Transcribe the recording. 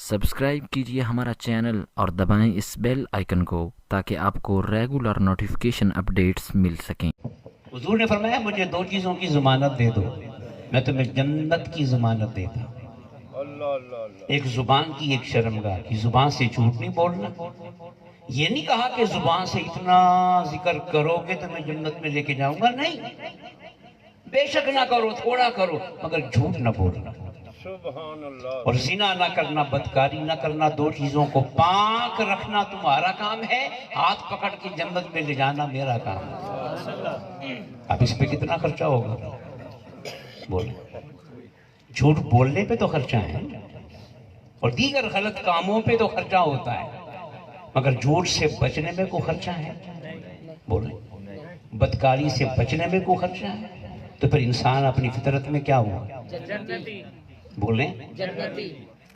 Subscribe कीजिए हमारा channel और दबाएं इस बेल आइकन को ताकि आपको रेगुलर नोटिफिकेशन अपडेट्स मिल सकें। हुजूर ने फरमाया मुझे दो चीज़ों की ज़मानत दे दो, मैं तुम्हें जन्नत की ज़मानत देता हूँ। एक ज़ुबान की, एक शर्मगाह की। ज़ुबान से झूठ नहीं बोलना। ये नहीं कहा कि ज़ुबान से इतना जिक्र करोगे तो मैं जन्नत में लेके जाऊंगा, नहीं। बेशक ना करो, थोड़ा करो, मगर झूठ ना बोलना। और जिना ना करना, बदकारी ना करना। दो चीजों को पाक रखना तुम्हारा काम है, हाथ पकड़ के जन्नत में ले जाना मेरा काम है। अब इस पे कितना खर्चा होगा बोले? झूठ बोलने पे तो खर्चा है और दीगर गलत कामों पे तो खर्चा होता है, मगर झूठ से बचने में कोई खर्चा है बोले? बदकारी से बचने में कोई खर्चा है? तो फिर इंसान अपनी फितरत में क्या हुआ बोले? जन्नती।